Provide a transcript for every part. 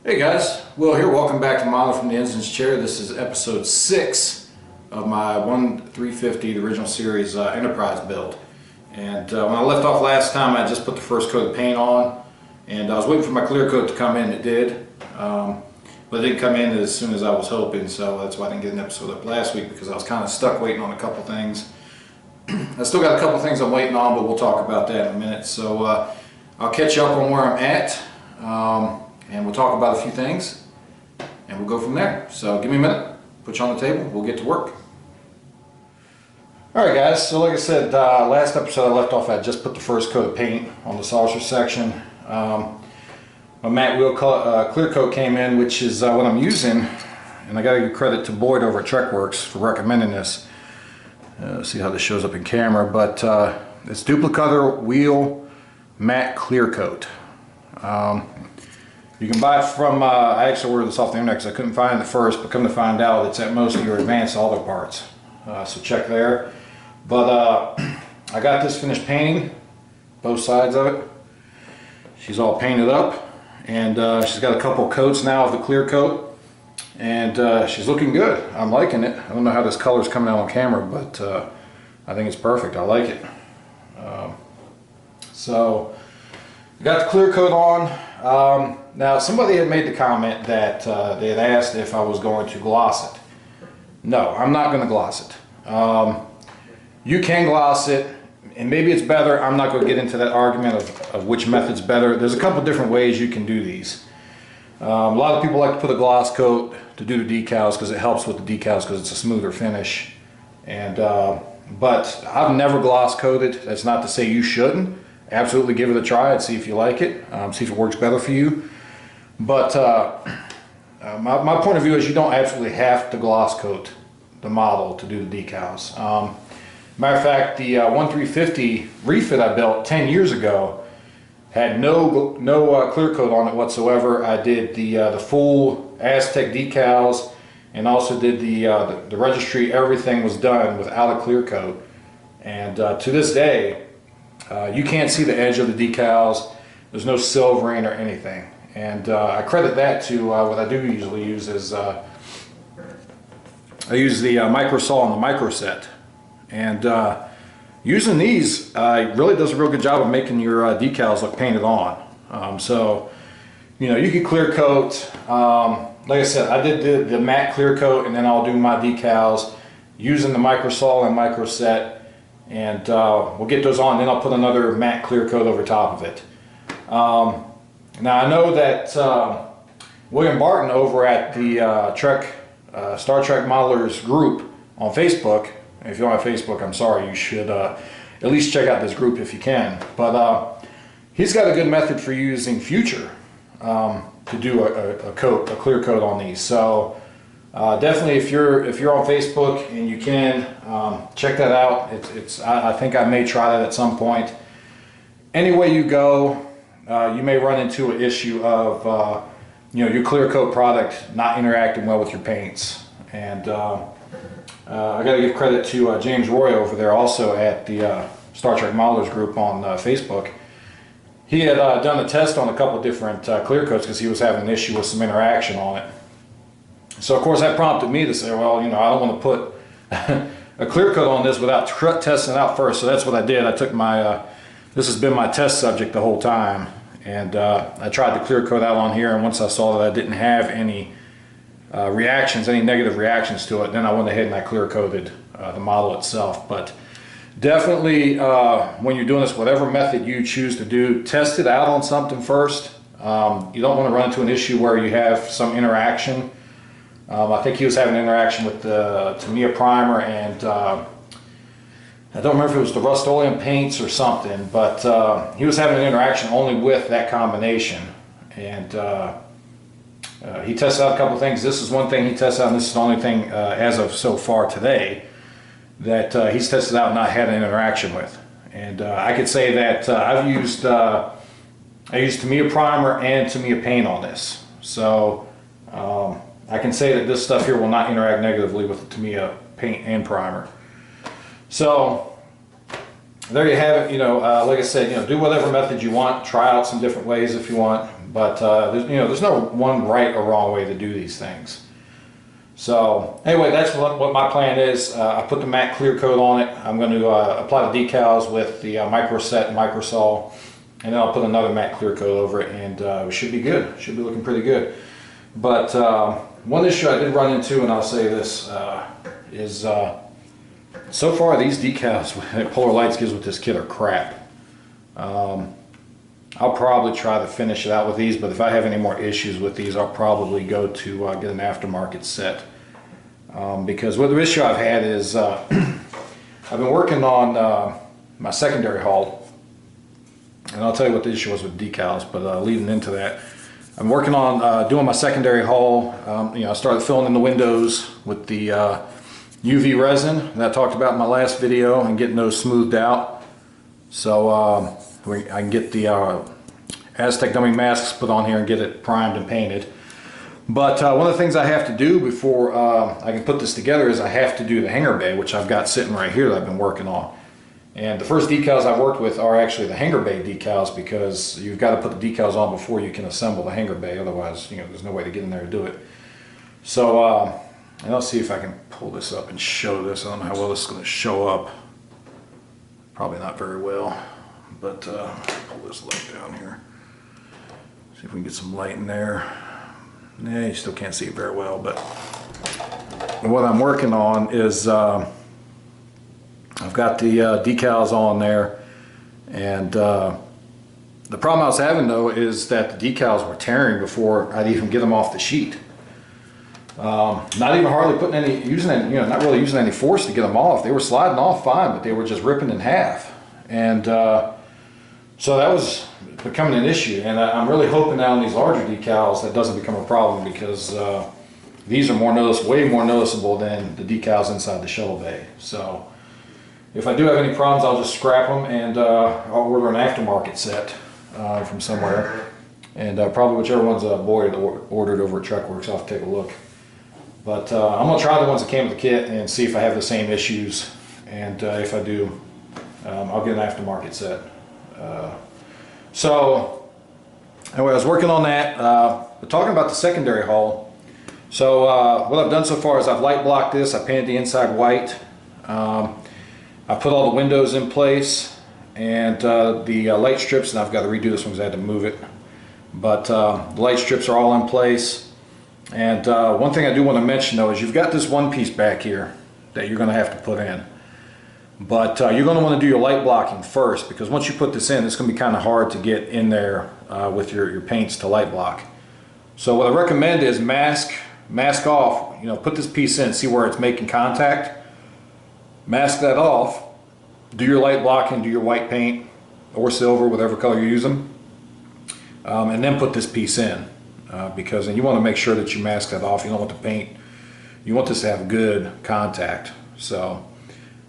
Hey guys, Will here. Welcome back to Model from the Ensign's Chair. This is episode 6 of my 1350, the original series Enterprise build. And when I left off last time, I just put the first coat of paint on, and I was waiting for my clear coat to come in. It did, but it didn't come in as soon as I was hoping, so that's why I didn't get an episode up last week, because I was kind of stuck waiting on a couple things. I still got a couple things I'm waiting on, but we'll talk about that in a minute. So I'll catch you up on where I'm at. And we'll talk about a few things, and we'll go from there. So give me a minute, put you on the table, we'll get to work. Alright guys, so like I said, last episode I left off, I just put the first coat of paint on the saucer section. My matte wheel clear coat came in, which is what I'm using, and I gotta give credit to Boyd over at TrekWorks for recommending this. See how this shows up in camera, but it's duplicator wheel matte clear coat. You can buy it from, I actually ordered this off the internet because I couldn't find it at first, but come to find out it's at most of your advanced auto parts. So check there. But I got this finished painting, both sides of it. She's all painted up, and she's got a couple coats now of the clear coat, and she's looking good. I'm liking it. I don't know how this color's coming out on camera, but I think it's perfect. I like it. So got the clear coat on. Now somebody had made the comment that they had asked if I was going to gloss it. No, I'm not going to gloss it. You can gloss it, and maybe it's better. I'm not going to get into that argument of which method's better. There's a couple different ways you can do these. A lot of people like to put a gloss coat to do the decals because it helps with the decals because it's a smoother finish. And but I've never gloss coated. That's not to say you shouldn't. Absolutely give it a try and see if you like it, see if it works better for you. But my point of view is you don't absolutely have to gloss coat the model to do the decals. Matter of fact, the 1350 refit I built 10 years ago had no clear coat on it whatsoever. I did the full Aztec decals, and also did the registry. Everything was done without a clear coat, and to this day you can't see the edge of the decals. There's no silvering or anything, and I credit that to what I do usually use is I use the micro saw and the micro set, and using these really does a real good job of making your decals look painted on. So you know, you can clear coat. Like I said, I did the matte clear coat, and then I'll do my decals using the micro saw and micro set. And we'll get those on, then I'll put another matte clear coat over top of it. Now I know that William Barton over at the Star Trek Modelers group on Facebook, if you're on Facebook, I'm sorry, you should at least check out this group if you can. But he's got a good method for using future to do a clear coat on these. So definitely, if you're on Facebook and you can check that out. I think I may try that at some point. Any way you go, you may run into an issue of you know, your clear coat product not interacting well with your paints. And I got to give credit to James Roy over there, also at the Star Trek Modelers group on Facebook. He had done a test on a couple different clear coats because he was having an issue with some interaction on it. So of course that prompted me to say, well, you know, I don't want to put a clear coat on this without testing it out first. So that's what I did. I took my, this has been my test subject the whole time, and I tried the clear coat out on here, and once I saw that I didn't have any reactions, any negative reactions to it, then I went ahead and I clear coated the model itself. But definitely when you're doing this, whatever method you choose to do, test it out on something first. You don't want to run into an issue where you have some interaction. I think he was having an interaction with the Tamiya primer, and I don't remember if it was the Rust-Oleum paints or something, but he was having an interaction only with that combination. And he tested out a couple things. This is one thing he tested out, and this is the only thing as of so far today that he's tested out and not had an interaction with. And I could say that I used Tamiya primer and Tamiya paint on this. So I can say that this stuff here will not interact negatively with the Tamiya paint and primer. So there you have it. You know, like I said, you know, do whatever method you want. Try out some different ways if you want. But there's no one right or wrong way to do these things. So anyway, that's what my plan is. I put the matte clear coat on it. I'm going to apply the decals with the micro set and micro saw, and then I'll put another matte clear coat over it, and it should be good. Should be looking pretty good. But one issue I did run into, and I'll say this, is so far these decals that Polar Lights gives with this kit are crap. I'll probably try to finish it out with these, but if I have any more issues with these, I'll probably go to get an aftermarket set. Because what the issue I've had is I've been working on my secondary hull, and I'll tell you what the issue was with decals, but leading into that, I'm working on doing my secondary hull. I started filling in the windows with the UV resin that I talked about in my last video and getting those smoothed out. So I can get the Aztec dummy masks put on here and get it primed and painted. But one of the things I have to do before I can put this together is I have to do the hanger bay, which I've got sitting right here that I've been working on. And the first decals I worked with are actually the hanger bay decals, because you've got to put the decals on before you can assemble the hanger bay. Otherwise, there's no way to get in there to do it. So, and I'll see if I can pull this up and show this. I don't know how well this is going to show up. Probably not very well, but pull this light down here. See if we can get some light in there. Nah, you still can't see it very well, but what I'm working on is I've got the decals on there, and the problem I was having though is that the decals were tearing before I'd even get them off the sheet. Not even hardly putting any, not really using any force to get them off. They were sliding off fine, but they were just ripping in half. And so that was becoming an issue. And I'm really hoping now on these larger decals that doesn't become a problem, because these are way more noticeable than the decals inside the shuttle bay. So if I do have any problems, I'll just scrap them, and I'll order an aftermarket set from somewhere. And probably whichever one's Boyd ordered over at Truckworks, I'll have to take a look. But I'm going to try the ones that came with the kit and see if I have the same issues. And if I do, I'll get an aftermarket set. So anyway, I was working on that. But talking about the secondary hull. So what I've done so far is I've light blocked this. I painted the inside white. I put all the windows in place, and the light strips, and I've got to redo this one because I had to move it. But the light strips are all in place. And one thing I do want to mention though is you've got this one piece back here that you're going to have to put in. But you're going to want to do your light blocking first, because once you put this in, it's going to be kind of hard to get in there with your paints to light block. So what I recommend is mask off, put this piece in, see where it's making contact. Mask that off, do your light blocking, do your white paint or silver, whatever color you're using, and then put this piece in. Because you want to make sure that you mask that off. You don't want the paint, you want this to have good contact. So,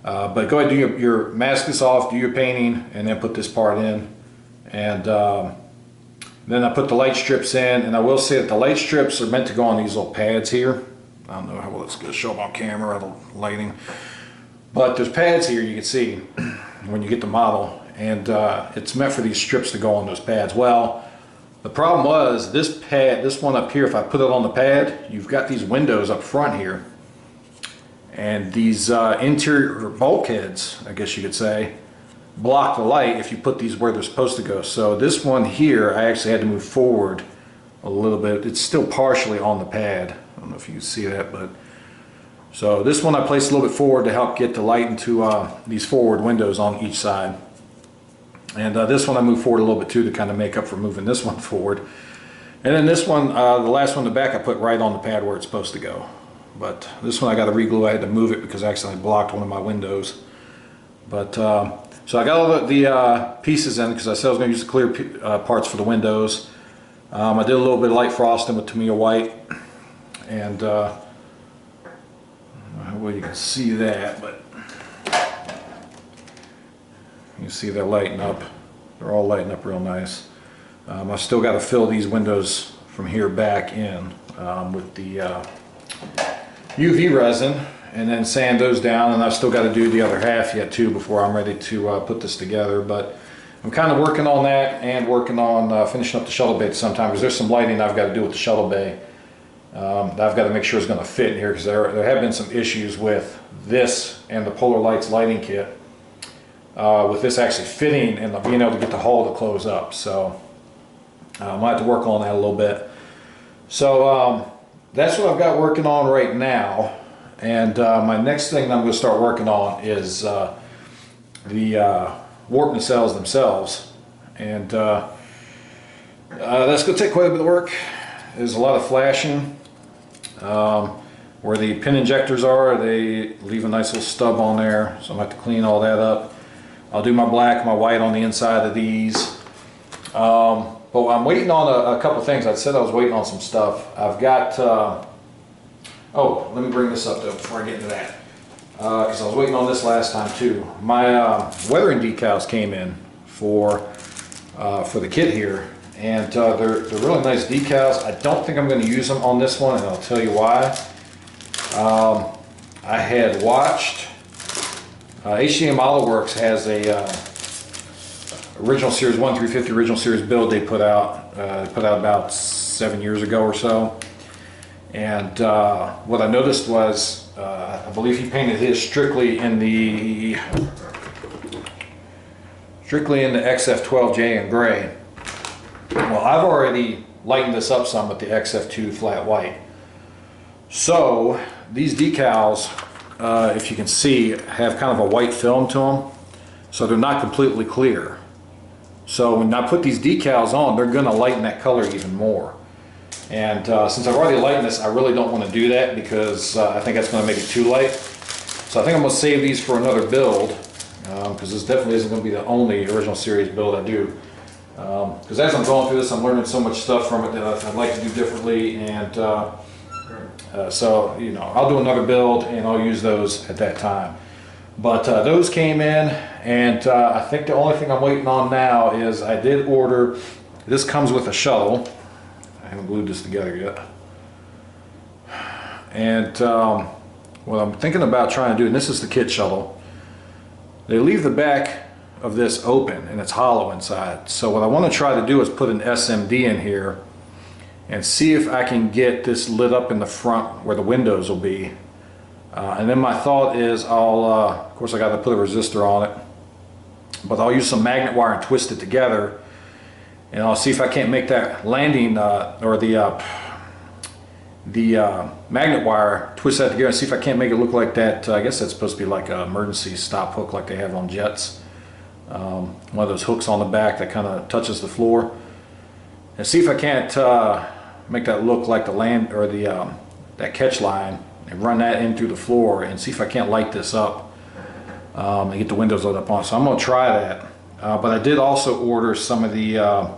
but go ahead and do your mask this off, do your painting, and then put this part in. And then I put the light strips in, and I will say that the light strips are meant to go on these little pads here. I don't know how well it's going to show up on camera, the lighting. But there's pads here you can see when you get the model, and it's meant for these strips to go on those pads. Well, the problem was this pad, this one up here, if I put it on the pad, you've got these windows up front here, and these interior bulkheads, I guess you could say, block the light if you put these where they're supposed to go. So this one here, I actually had to move forward a little bit. It's still partially on the pad. I don't know if you can see that, but so this one I placed a little bit forward to help get the light into these forward windows on each side. And this one I moved forward a little bit too to kind of make up for moving this one forward. And then this one, the last one in the back, I put right on the pad where it's supposed to go. But this one I got to reglue. I had to move it because I accidentally blocked one of my windows. But so I got all the pieces in because I said I was going to use the clear parts for the windows. I did a little bit of light frosting with Tamiya white, and well, you can see that, but you see they're lighting up. They're all lighting up real nice. I've still got to fill these windows from here back in with the UV resin, and then sand those down, and I've still got to do the other half yet too before I'm ready to put this together. But I'm kind of working on that and working on finishing up the shuttle bay at some time, because there's some lighting I've got to do with the shuttle bay that I've got to make sure it's going to fit in here, because there have been some issues with this and the Polar Lights lighting kit with this actually fitting and being able to get the hull to close up. So I might have to work on that a little bit. So that's what I've got working on right now. And my next thing that I'm going to start working on is the warp nacelles themselves. And that's going to take quite a bit of work. There's a lot of flashing. Where the pin injectors are, they leave a nice little stub on there, so I'm going to have to clean all that up. I'll do my black, my white on the inside of these. But I'm waiting on a couple things. I said I was waiting on some stuff. I've got, oh, let me bring this up though before I get into that. Because I was waiting on this last time too. My weathering decals came in for the kit here. And they're really nice decals. I don't think I'm going to use them on this one, and I'll tell you why. I had watched HDA Model Works has a original series 1350 original series build they put out about 7 years ago or so. And what I noticed was I believe he painted his strictly in the XF12J in gray. Well, I've already lightened this up some with the XF2 flat white. So these decals, if you can see, have kind of a white film to them, so they're not completely clear. So when I put these decals on, they're going to lighten that color even more. And since I've already lightened this, I really don't want to do that, because I think that's going to make it too light. So I think I'm going to save these for another build, because this definitely isn't going to be the only original series build I do. Because as I'm going through this, I'm learning so much stuff from it that I'd like to do differently, and so, you know, I'll do another build and I'll use those at that time. But those came in, and I think the only thing I'm waiting on now is I did order, this comes with a shuttle. I haven't glued this together yet. And what I'm thinking about trying to do, and this is the kit shuttle, they leave the back of this open and it's hollow inside. So what I want to try to do is put an SMD in here and see if I can get this lit up in the front where the windows will be. And then my thought is I'll, of course I got to put a resistor on it, but I'll use some magnet wire and twist it together, and I'll see if I can't make that landing, or the magnet wire, twist that together and see if I can't make it look like that. I guess that's supposed to be like an emergency stop hook like they have on jets. One of those hooks on the back that kind of touches the floor, and see if I can't make that look like the land, or the that catch line, and run that in through the floor, and see if I can't light this up and get the windows lit up on. So I'm going to try that. But I did also order some of the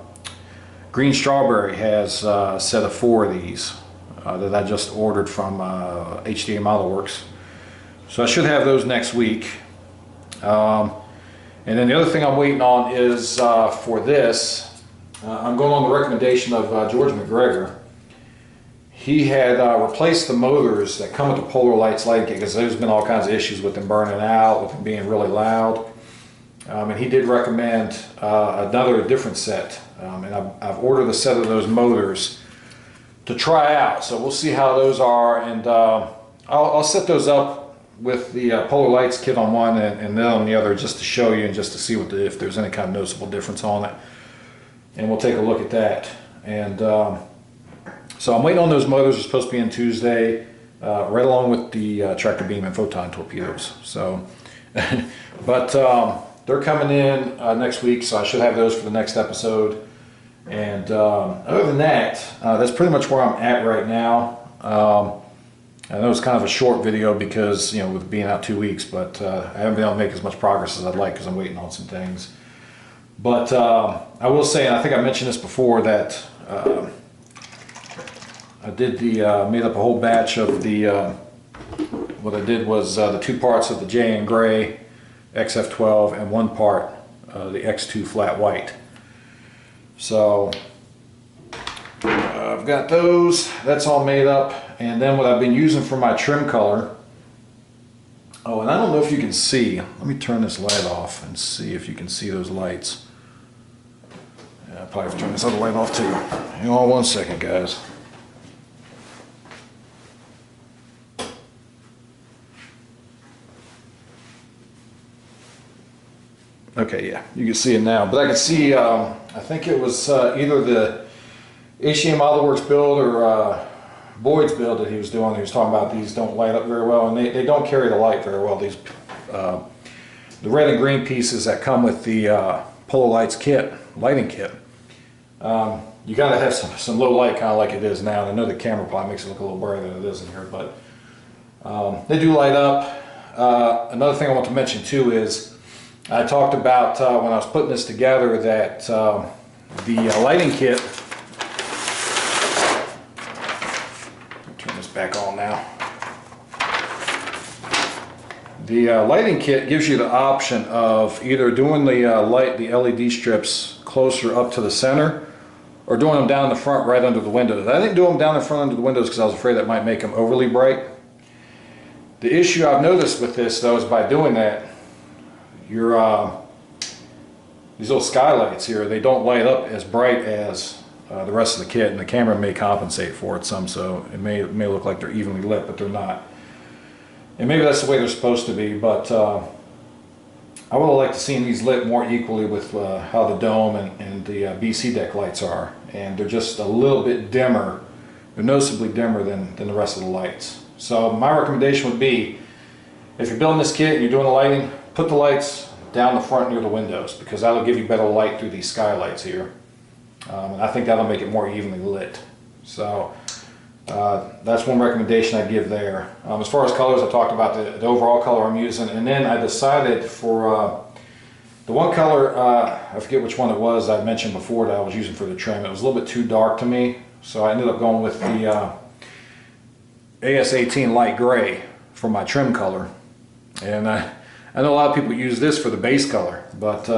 Green Strawberry has a set of 4 of these that I just ordered from HDA Model Works. So I should have those next week. And then the other thing I'm waiting on is for this, I'm going on the recommendation of George McGregor. He had replaced the motors that come with the Polar Lights lighting kit, because there's been all kinds of issues with them burning out, with them being really loud. And he did recommend different set. And I've ordered a set of those motors to try out. So we'll see how those are, and I'll set those up with the Polar Lights kit on one and then on the other, just to show you and just to see what if there's any kind of noticeable difference on it. And we'll take a look at that. And so I'm waiting on those motors. They're supposed to be in Tuesday, right along with the tractor beam and photon torpedoes. So, but they're coming in next week, so I should have those for the next episode. And other than that, that's pretty much where I'm at right now. I know it's kind of a short video because, you know, with being out 2 weeks, but I haven't been able to make as much progress as I'd like because I'm waiting on some things. But I will say, and I think I mentioned this before, that I did made up a whole batch of the, what I did was the 2 parts of the J in gray XF12 and 1 part the X2 flat white. So I've got those, that's all made up. And then what I've been using for my trim color, oh, and I don't know if you can see, let me turn this light off and see if you can see those lights. I'll probably have to turn this other light off too. Hang on 1 second, guys. Okay, yeah, you can see it now. But I can see, I think it was either the HCM Autoworks build or Boyd's build that he was doing. He was talking about these don't light up very well, and they don't carry the light very well. These the red and green pieces that come with the Polar Lights kit, lighting kit. You got to have some low light, kind of like it is now. And I know the camera probably makes it look a little brighter than it is in here, but they do light up. Another thing I want to mention too is I talked about when I was putting this together that the lighting kit, I'll turn this back on now. The lighting kit gives you the option of either doing the LED strips closer up to the center or doing them down the front right under the windows. I didn't do them down the front under the windows because I was afraid that might make them overly bright. The issue I've noticed with this though is by doing that, these little skylights here, they don't light up as bright as the rest of the kit, and the camera may compensate for it some, so it may look like they're evenly lit, but they're not. And maybe that's the way they're supposed to be, but I would have liked to see these lit more equally with how the dome and the BC deck lights are, and they're just a little bit dimmer. They're noticeably dimmer than the rest of the lights. So my recommendation would be, if you're building this kit and you're doing the lighting, put the lights down the front near the windows, because that'll give you better light through these skylights here. And I think that'll make it more evenly lit. So that's one recommendation I'd give there. As far as colors, I talked about the overall color I'm using, and then I decided for the one color, I forget which one it was I mentioned before that I was using for the trim. It was a little bit too dark to me, so I ended up going with the AS18 light gray for my trim color. And I know a lot of people use this for the base color, but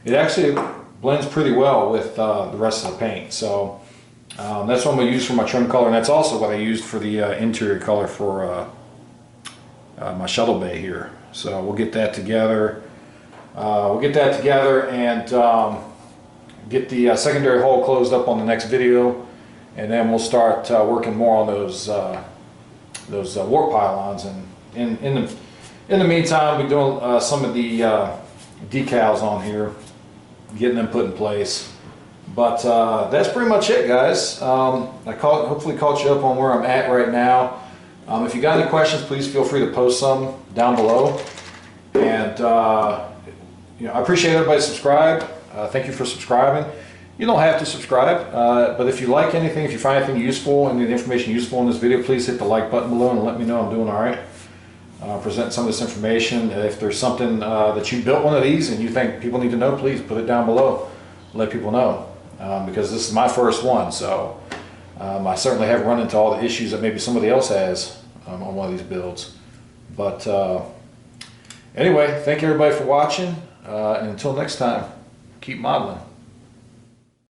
it actually blends pretty well with the rest of the paint. So that's what I'm going to use for my trim color, and that's also what I used for the interior color for my shuttle bay here. So we'll get that together. And get the secondary hole closed up on the next video, and then we'll start working more on those warp pylons. And in the meantime, we're doing some of the decals on here, getting them put in place. But that's pretty much it, guys. I hopefully caught you up on where I'm at right now. If you got any questions, please feel free to post some down below. And I appreciate everybody subscribe. Thank you for subscribing. You don't have to subscribe, but if you like anything, if you find anything useful and the information useful in this video, please hit the like button below and let me know I'm doing all right. Present some of this information. If there's something that you built one of these and you think people need to know, please put it down below. Let people know, because this is my first one, so I certainly haven't run into all the issues that maybe somebody else has on one of these builds. But anyway, thank you everybody for watching, and until next time, keep modeling.